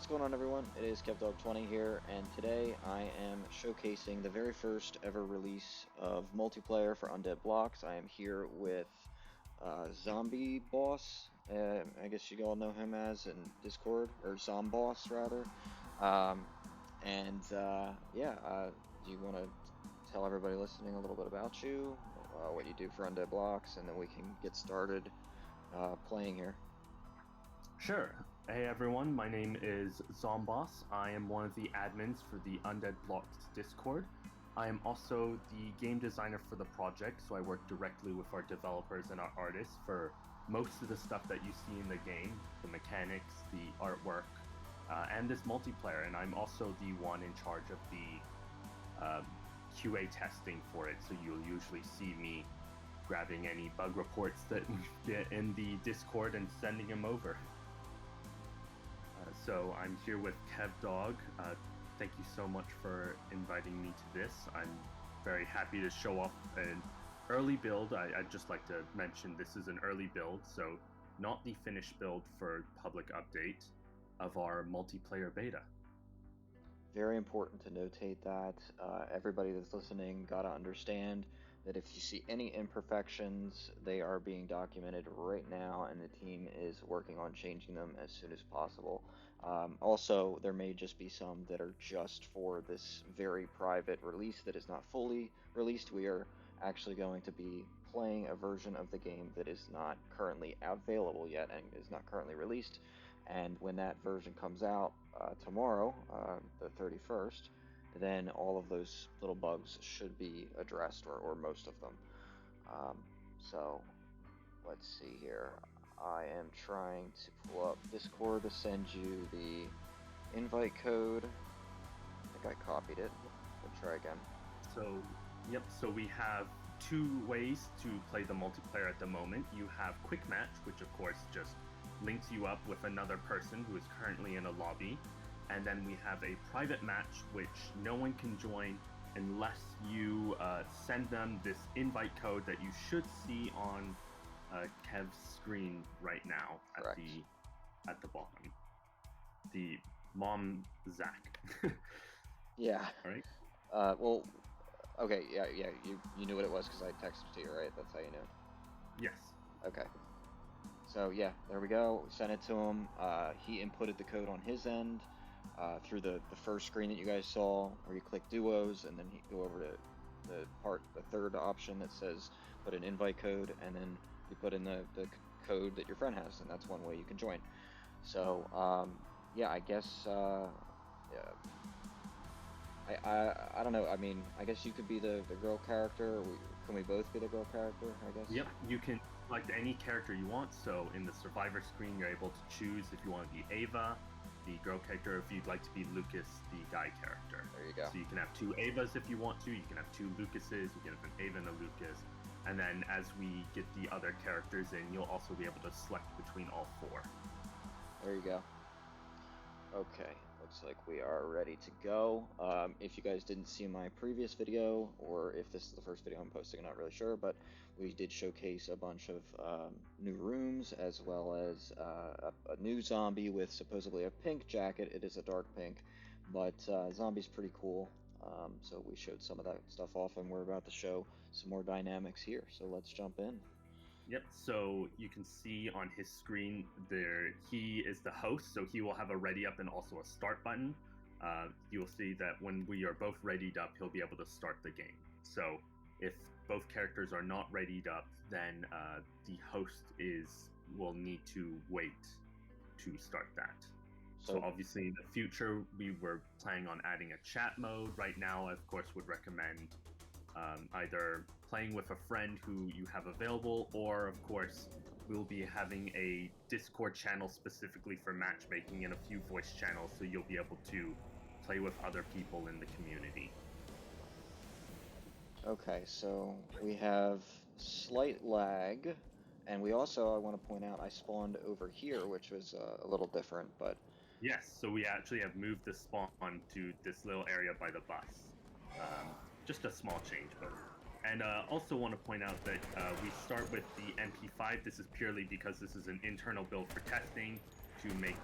What's going on, everyone? It is KevDog20 here, and today I am showcasing the very first ever release of multiplayer for Undead Blocks. I am here with Zombie Boss, I guess you all know him as in Discord, or Zomboss rather. Do you want to tell everybody listening a little bit about you, what you do for Undead Blocks, and then we can get started playing here? Sure. Hey everyone, my name is Zomboss. I am one of the admins for the Undead Blocks Discord. I am also the game designer for the project, so I work directly with our developers and our artists for most of the stuff that you see in the game, the mechanics, the artwork, and this multiplayer. And I'm also the one in charge of the QA testing for it, so you'll usually see me grabbing any bug reports that we get in the Discord and sending them over. So I'm here with KevDog. Thank you so much for inviting me to this. I'm very happy to show off an early build. I'd just like to mention this is an early build, so not the finished build for public update of our multiplayer beta. Very important to notate that. Everybody that's listening gotta understand that if you see any imperfections, they are being documented right now, and the team is working on changing them as soon as possible. Also, there may just be some that are just for this very private release that is not fully released. We are actually going to be playing a version of the game that is not currently available yet and is not currently released. And when that version comes out tomorrow, the 31st, then all of those little bugs should be addressed, or most of them. So let's see here. I am trying to pull up Discord to send you the invite code. I think I copied it. We'll try again. So we have two ways to play the multiplayer at the moment. You have Quick Match, which of course just links you up with another person who is currently in a lobby. And then we have a private match, which no one can join unless you send them this invite code that you should see on Kev's screen right now at the bottom. The Mom Zach. Yeah. All right. Okay. Yeah. You knew what it was because I texted it to you, right? That's how you knew. Yes. Okay. So yeah, there we go. We sent it to him. He inputted the code on his end through the first screen that you guys saw, where you click duos, and then you go over to the third option that says put an invite code, and then you put in the code that your friend has, and that's one way you can join. So yeah, I guess yeah. I don't know. I mean, I guess you could be the girl character. Can we both be the girl character, I guess? Yep, you can select any character you want. So in the survivor screen, you're able to choose if you want to be Ava, the girl character, if you'd like to be Lucas, the guy character. There you go. So you can have two Avas if you want to. You can have two Lucases. You can have an Ava and a Lucas. And then as we get the other characters in, you'll also be able to select between all four. There you go. Okay, looks like we are ready to go. If you guys didn't see my previous video, or if this is the first video I'm posting, I'm not really sure, but we did showcase a bunch of new rooms, as well as a new zombie with supposedly a pink jacket. It is a dark pink, but zombie's pretty cool. So we showed some of that stuff off, and we're about to show some more dynamics here. So let's jump in. Yep, so you can see on his screen there, he is the host, so he will have a ready up and also a start button. You will see that when we are both readied up, he'll be able to start the game. So if both characters are not readied up, then the host will need to wait to start that. So obviously in the future, we were planning on adding a chat mode. Right now, I, of course, would recommend either playing with a friend who you have available, or of course we'll be having a Discord channel specifically for matchmaking and a few voice channels, so you'll be able to play with other people in the community. Okay, so we have slight lag, and we also, I want to point out, I spawned over here, which was a little different, but... Yes, so we actually have moved the spawn to this little area by the bus. Just a small change, but... And also want to point out that we start with the MP5. This is purely because this is an internal build for testing to make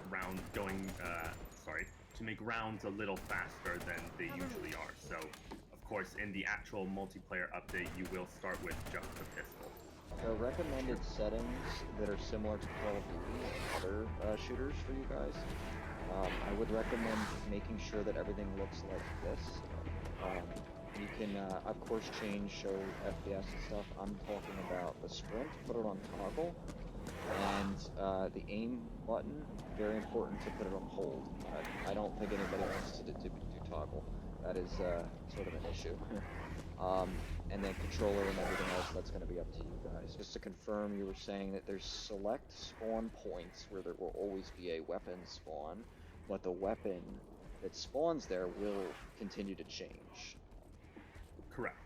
to make rounds a little faster than they usually are. So, of course, in the actual multiplayer update, you will start with just the pistol. So recommended settings that are similar to Call of Duty and other shooters for you guys. I would recommend making sure that everything looks like this. You can, of course, show FPS and stuff. I'm talking about the sprint, put it on toggle, and the aim button, very important to put it on hold. I don't think anybody wants to do toggle. That is sort of an issue. And then controller and everything else, that's going to be up to you guys. Just to confirm, you were saying that there's select spawn points where there will always be a weapon spawn, but the weapon that spawns there will continue to change. Correct.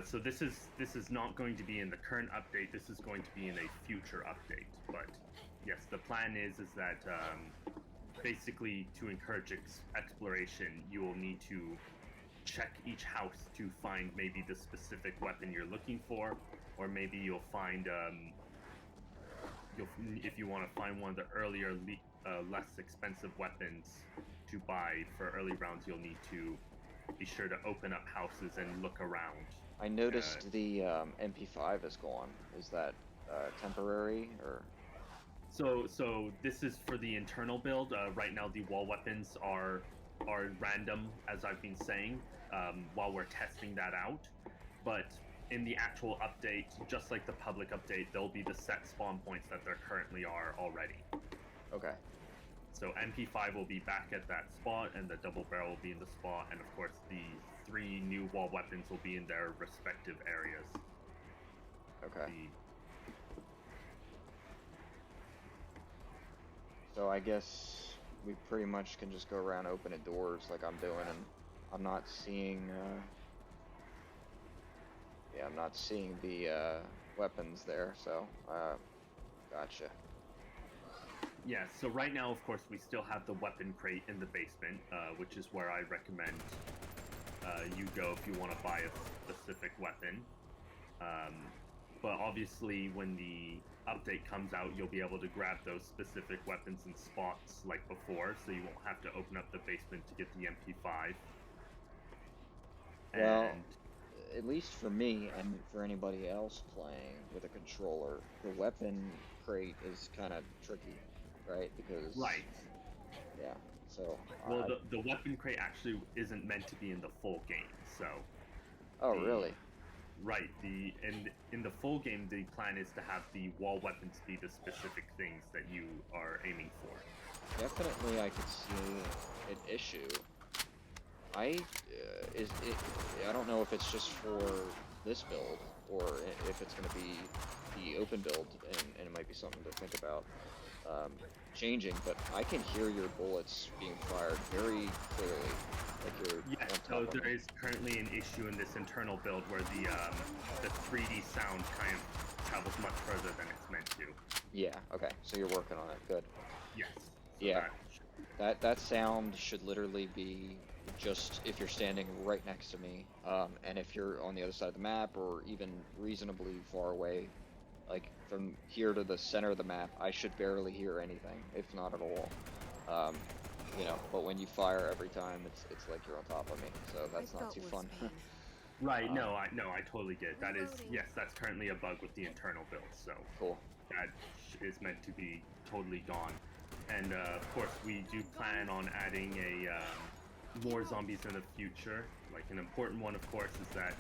So this is not going to be in the current update. This is going to be in a future update. But yes, the plan is that basically to encourage exploration, you will need to check each house to find maybe the specific weapon you're looking for, or maybe you'll find if you want to find one of the earlier less expensive weapons to buy for early rounds, you'll need to be sure to open up houses and look around. I noticed the MP5 is gone. Is that temporary or? So this is for the internal build. Right now, the wall weapons are random, as I've been saying, while we're testing that out. But in the actual update, just like the public update, there'll be the set spawn points that there currently are already. Okay. So MP5 will be back at that spot, and the double barrel will be in the spot, and of course the 3 new wall weapons will be in their respective areas. Okay. So I guess we pretty much can just go around opening doors like I'm doing, and I'm not seeing I'm not seeing the weapons there, so gotcha. Yeah, so right now, of course, we still have the weapon crate in the basement, which is where I recommend you go if you want to buy a specific weapon. But obviously, when the update comes out, you'll be able to grab those specific weapons in spots like before, so you won't have to open up the basement to get the MP5. Well, at least for me and for anybody else playing with a controller, the weapon crate is kind of tricky, right? Because yeah. So well, the weapon crate actually isn't meant to be in the full game, so. Oh, really? Right. In the full game, the plan is to have the wall weapons be the specific things that you are aiming for. Definitely, I could see an issue. I don't know if it's just for this build or if it's going to be the open build, and it might be something to think about changing. But I can hear your bullets being fired very clearly. Like you're so there is currently an issue in this internal build where the 3D sound kind of travels much further than it's meant to. Yeah. Okay. So you're working on it. Good. Yes. So yeah. That sound should literally be just if you're standing right next to me, and if you're on the other side of the map or even reasonably far away, like from here to the center of the map, I should barely hear anything, if not at all. But when you fire every time, it's like you're on top of me, so that's not too fun. Right, no, I totally get it. That is, yes, that's currently a bug with the internal build, so cool. That is meant to be totally gone. And of course, we do plan on adding more zombies in the future. Like an important one, of course, is that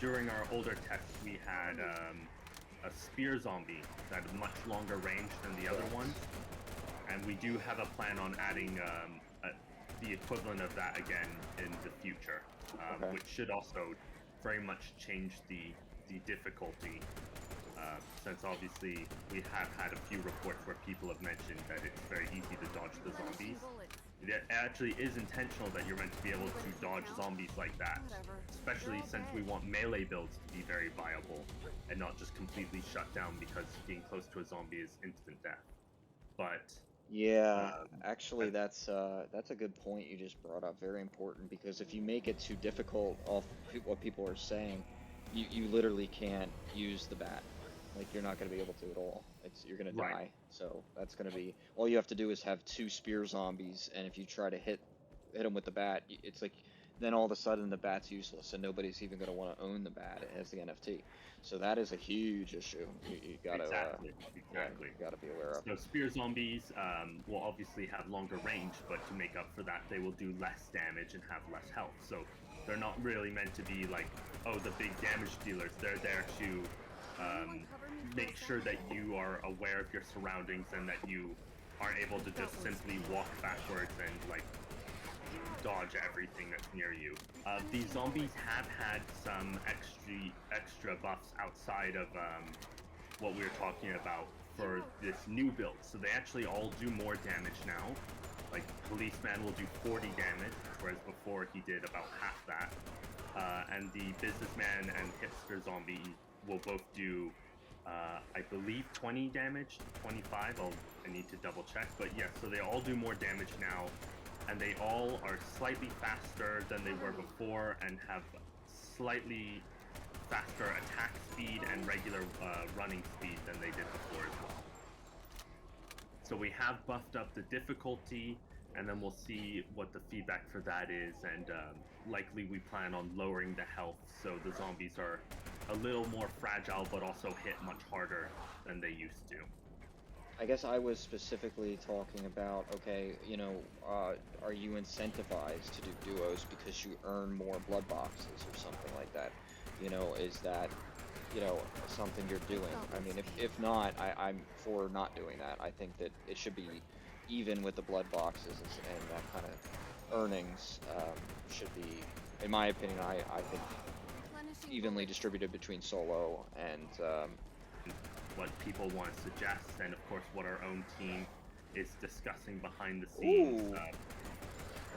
during our older tests, we had a spear zombie that had much longer range than the other ones. And we do have a plan on adding the equivalent of that again in the future, which should also very much change the difficulty, since obviously we have had a few reports where people have mentioned that it's very easy to dodge the zombies. It actually is intentional that you're meant to be able to dodge zombies like that, especially since we want melee builds to be very viable and not just completely shut down because being close to a zombie is instant death. But yeah, actually, that's a good point you just brought up. Very important, because if you make it too difficult off what people are saying, you literally can't use the bat. Like, you're not going to be able to at all. You're gonna Right. die. So that's gonna be all you have to do is have 2 spear zombies, and if you try to hit them with the bat, it's like then all of a sudden the bat's useless, and nobody's even gonna want to own the bat as the NFT. So that is a huge issue. You gotta Exactly. yeah, Exactly. you gotta be aware of. So spear zombies will obviously have longer range, but to make up for that, they will do less damage and have less health. So they're not really meant to be like, oh, the big damage dealers. They're there to make sure that you are aware of your surroundings and that you aren't able to just simply walk backwards and like dodge everything that's near you. These zombies have had some extra buffs outside of what we were talking about for this new build. So they actually all do more damage now. Like Policeman will do 40 damage, whereas before he did about half that. And the Businessman and Hipster Zombie will both do, I believe, 20 damage, 25. I need to double check, but yes. So they all do more damage now, and they all are slightly faster than they were before, and have slightly faster attack speed and regular running speed than they did before as well. So we have buffed up the difficulty, and then we'll see what the feedback for that is, and likely we plan on lowering the health so the zombies are a little more fragile but also hit much harder than they used to. I guess I was specifically talking about, okay, are you incentivized to do duos because you earn more blood boxes or something like that? Is that, something you're doing? I mean, if not, I'm for not doing that. I think that it should be even with the blood boxes and that kind of earnings should be, in my opinion, I think evenly distributed between solo and what people want to suggest, and of course what our own team is discussing behind the scenes. Ooh.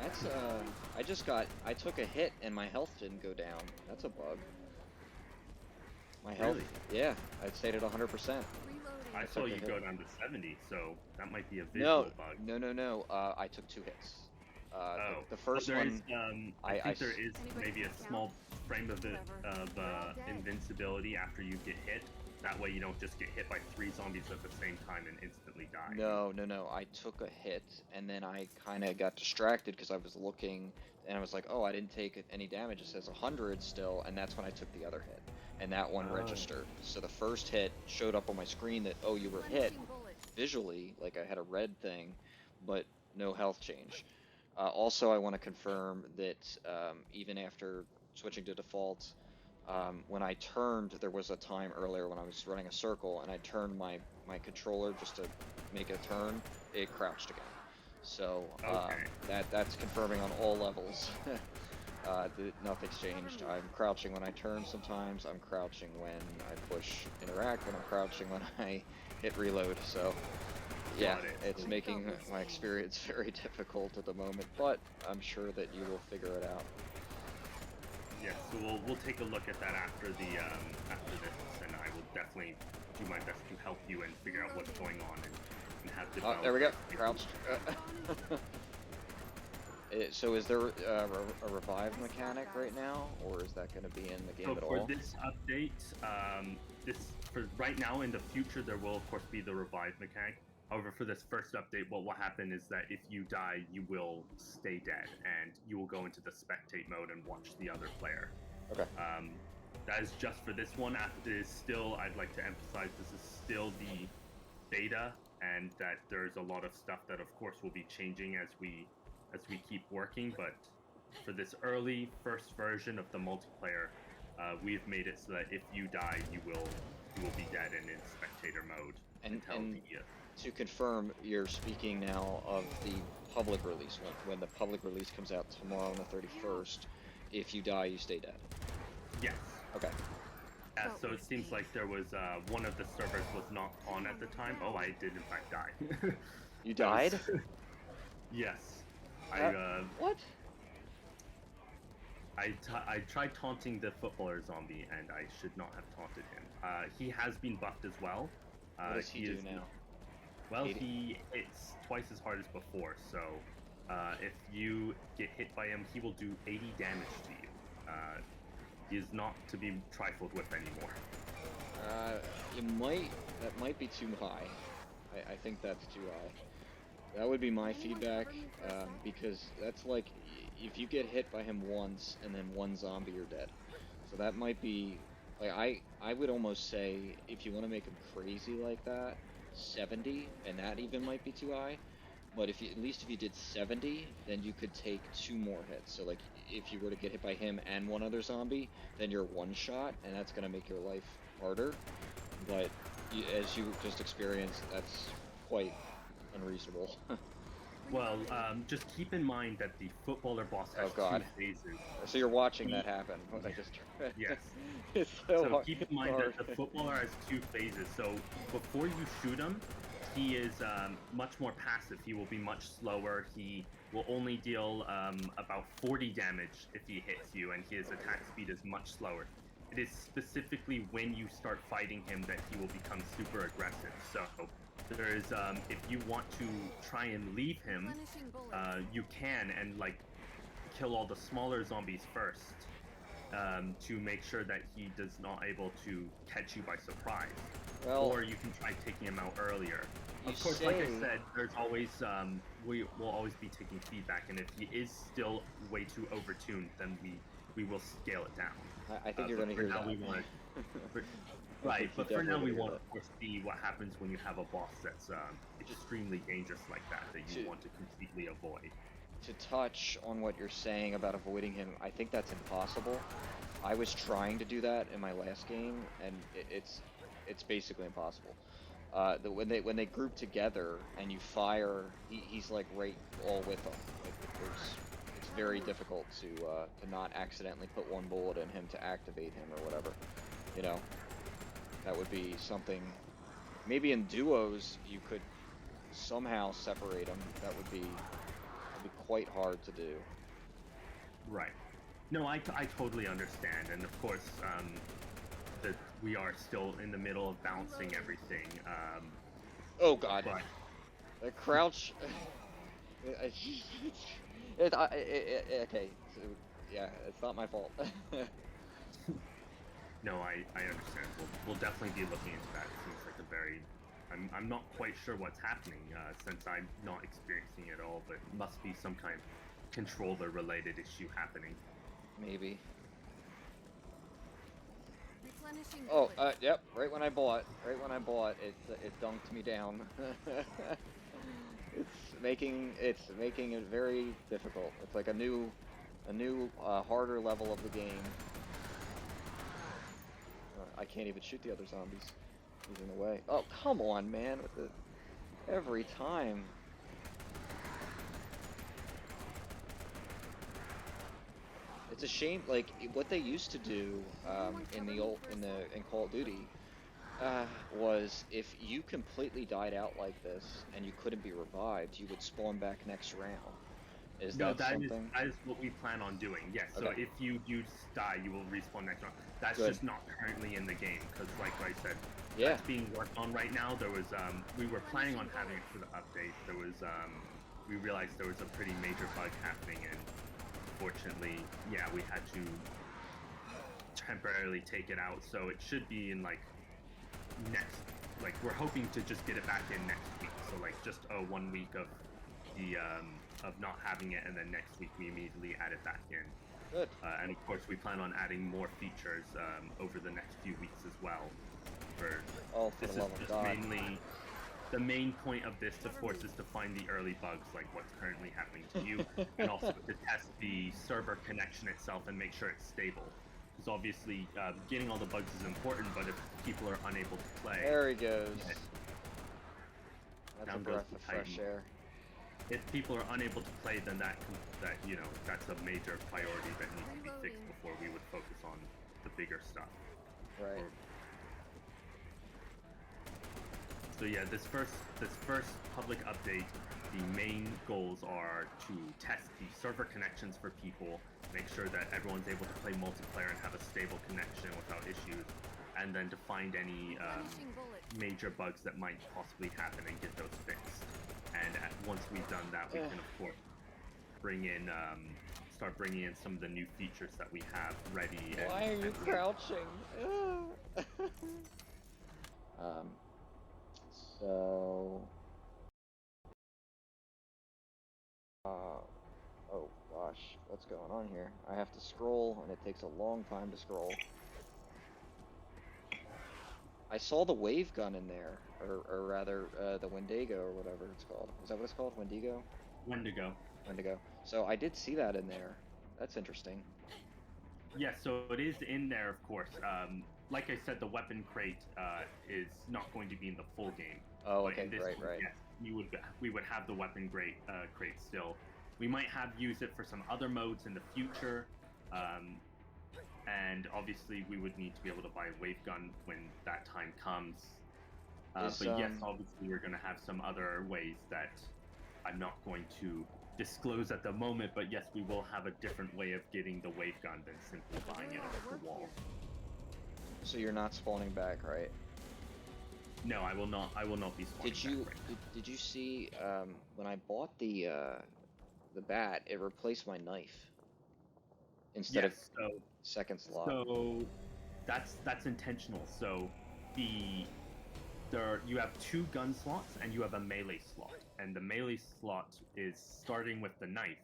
That's I took a hit and my health didn't go down. That's a bug. My health, Really? yeah, I stayed at 100%. I saw you go down to 70, so that might be a visual bug. No. I took 2 hits. The Well, first one, I think there is maybe a small frame of invincibility after you get hit. That way you don't just get hit by 3 zombies at the same time and instantly die. No. I took a hit, and then I kind of got distracted because I was looking, and I was like, oh, I didn't take any damage. It says 100 still, and that's when I took the other hit, and that one registered. So the first hit showed up on my screen that, oh, you were hit visually, like I had a red thing, but no health change. Also, I want to confirm that even after switching to default, when I turned, there was a time earlier when I was running a circle, and I turned my controller just to make a turn, it crouched again. So that's confirming on all levels that nothing's changed. I'm crouching when I turn sometimes, I'm crouching when I push interact, when I'm crouching when I hit reload, so yeah, it's making my experience very difficult at the moment, but I'm sure that you will figure it out. Yeah, so we'll take a look at that after after this, and I will definitely do my best to help you and figure out what's going on and have developed. There we go, crouched. So is there a revive mechanic right now, or is that going to be in the game at all? For this update, for right now, in the future, there will of course be the revive mechanic. However, for this first update, what will happen is that if you die, you will stay dead, and you will go into the spectate mode and watch the other player. Okay. That is just for this one. It is still, I'd like to emphasize, this is still the beta, and that there's a lot of stuff that, of course, will be changing as we keep working. But for this early first version of the multiplayer, we've made it so that if you die, you will be dead and in spectator mode until the. To confirm, you're speaking now of the public release. When the public release comes out tomorrow on the 31st, if you die, you stay dead. Yes. Okay. Yeah, so it seems like there was one of the servers was not on at the time. Oh, I did in fact die. You died? Yes. What? I tried taunting the footballer zombie, and I should not have taunted him. He has been buffed as well. What does he do now? Well, he hits twice as hard as before, so if you get hit by him, he will do 80 damage to you. He is not to be trifled with anymore. That might be too high. I think that's too high. That would be my feedback, because that's like if you get hit by him once and then one zombie, you're dead. So that might be like I would almost say if you want to make him crazy like that, 70, and that even might be too high. But if you, at least if you did 70, then you could take 2 more hits. So like if you were to get hit by him and one other zombie, then you're one shot, and that's gonna make your life harder. But as you just experienced, that's quite unreasonable. Well, just keep in mind that the footballer boss has Oh God. 2 phases. So you're watching that He- happen. What I just Yes. It's so So hard. keep in mind that the footballer has 2 phases. So before you shoot him, he is much more passive. He will be much slower. He will only deal about 40 damage if he hits you, and his attack speed is much slower. It is specifically when you start fighting him that he will become super aggressive. So there is, if you want to try and leave him, you can, and like kill all the smaller zombies first, to make sure that he does not able to catch you by surprise. Well, Or you can try taking him out earlier. you Of course, like I say- said, there's always we will always be taking feedback, and if he is still way too overtuned, then we will scale it down. I think you're going to hear that. Right, but for now we want that. to, of course, see what happens when you have a boss that's extremely dangerous like that you want to completely avoid. To touch on what you're saying about avoiding him, I think that's impossible. I was trying to do that in my last game, and it's basically impossible. When they group together and you fire, he's like right all with them. Like it's very difficult to not accidentally put one bullet in him to activate him or whatever. You know, that would be something. Maybe in duos you could somehow separate them. That would be quite hard to do. Right. No, I totally understand, and of course, that we are still in the middle of balancing everything. Oh God. But The crouch. Okay. So, yeah, it's not my fault. no, I understand. We'll definitely be looking into that. It seems like a very I'm not quite sure what's happening, since I'm not experiencing it all, but it must be some kind of controller-related issue happening. Maybe. Oh, yep. Right when I bought, it dunked me down. It's making it very difficult. It's like a new, harder level of the game. I can't even shoot the other zombies. He's in the way. Oh, come on, man! With the every time. It's a shame. Like what they used to do in Call of Duty was if you completely died out like this and you couldn't be revived, you would spawn back next round. No, that something? That is what we plan on doing. Yes. Okay. So if you die, you will respawn next round. That's Good. just not currently in the game because, like I said, Yeah. that's being worked on right now. There was we were planning on having it for the update. There was we realized there was a pretty major bug happening, and unfortunately, yeah, we had to temporarily take it out. So it should be in like next. Like we're hoping to just get it back in next week. So like just 1 week of the of not having it, and then next week we immediately add it back in. Good. And of course, we plan on adding more features over the next few weeks as well. For the love of God. Mainly the main point of this, of course, is to find the early bugs, like what's currently happening to you, and also to test the server connection itself and make sure it's stable. Because obviously, getting all the bugs is important, but if people are unable to play, There he goes. That's a down breath goes of the fresh Titan. air. If people are unable to play, then that's a major priority that needs to be fixed before we would focus on the bigger stuff. Right. So yeah, this first public update, the main goals are to test the server connections for people, make sure that everyone's able to play multiplayer and have a stable connection without issues, and then to find any major bugs that might possibly happen and get those fixed. And once we've done that, we can of course start bringing in some of the new features that we have ready. Why are you crouching? Um, so, oh gosh, what's going on here? I have to scroll, and it takes a long time to scroll. I saw the wave gun in there, or rather, the Wendigo, or whatever it's called. Is that what it's called? Wendigo? Wendigo. Wendigo. So I did see that in there. That's interesting. Yes, so it is in there, of course. Like I said, the weapon crate is not going to be in the full game. Oh, But okay, in this right, one, right. yes, we would have the weapon crate still. We might have used it for some other modes in the future, and obviously we would need to be able to buy a wave gun when that time comes. But yes, obviously we're going to have some other ways that I'm not going to disclose at the moment, but yes, we will have a different way of getting the wave gun than simply buying it off the wall. So you're not spawning back, right? No, I will not. I will not be spawning back. Did you see when I bought the bat, it replaced my knife instead of second slot. So that's intentional. So you have 2 gun slots and you have a melee slot, and the melee slot is starting with the knife,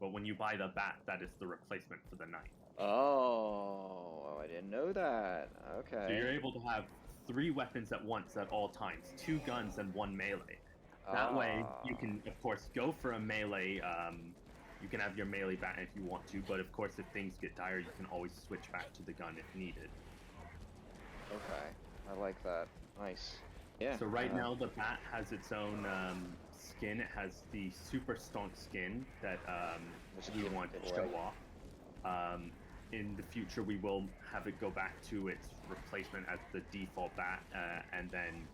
but when you buy the bat, that is the replacement for the knife. Oh, I didn't know that. Okay. So you're able to have 3 weapons at once at all times, 2 guns and 1 melee. That way, you can, of course, go for a melee. You can have your melee bat if you want to, but of course, if things get dire, you can always switch back to the gun if needed. Okay, I like that. Nice. Yeah. So right now, the bat has its own skin. It has the super stonk skin that we want to show off. In the future, we will have it go back to its replacement as the default bat, and then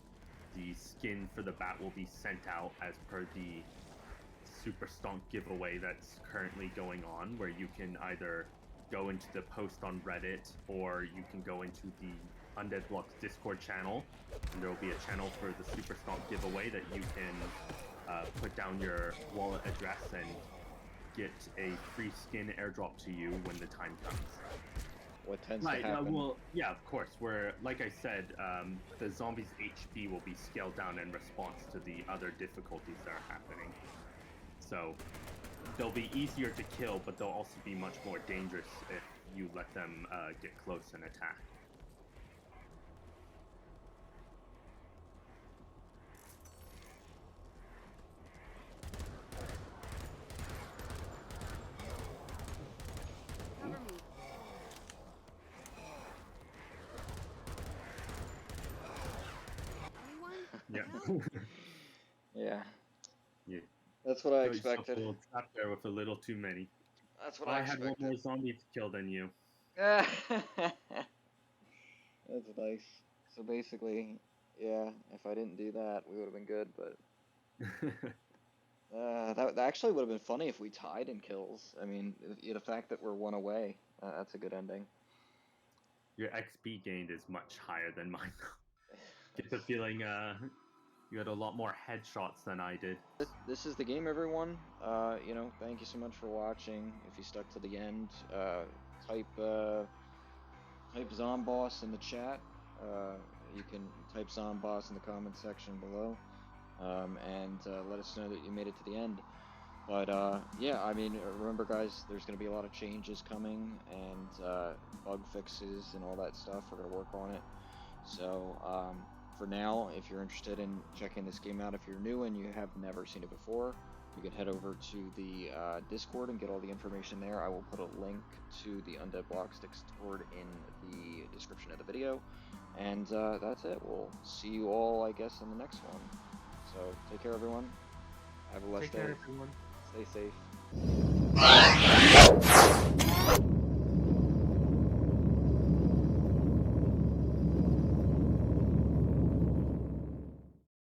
the skin for the bat will be sent out as per the Super Stonk giveaway that's currently going on, where you can either go into the post on Reddit or you can go into the Undead Blocks Discord channel, and there will be a channel for the Super Stonk giveaway that you can put down your wallet address and get a free skin airdrop to you when the time comes. What tends to happen? Well, yeah, of course. Where, like I said, the zombies' HP will be scaled down in response to the other difficulties that are happening. So they'll be easier to kill, but they'll also be much more dangerous if you let them get close and attack. Yeah. Yeah. Yeah. That's what I expected. Up there with a little too many. That's what I expected. I had one more zombie to kill than you. That's nice. So basically, yeah, if I didn't do that, we would have been good, but that actually would have been funny if we tied in kills. I mean, the fact that we're 1 away, that's a good ending. Your XP gained is much higher than mine. Get the feeling you had a lot more headshots than I did. This is the game, everyone. You know, thank you so much for watching. If you stuck to the end, type Zomboss in the chat. You can type Zomboss in the comment section below, and let us know that you made it to the end. But yeah, I mean, remember guys, there's going to be a lot of changes coming, and bug fixes and all that stuff. We're going to work on it. So for now, if you're interested in checking this game out, if you're new and you have never seen it before, you can head over to the Discord and get all the information there. I will put a link to the Undead Blocks Discord in the description of the video. And that's it. We'll see you all, I guess, in the next one. So take care, everyone. Have a blessed day. Take care, everyone. Stay safe.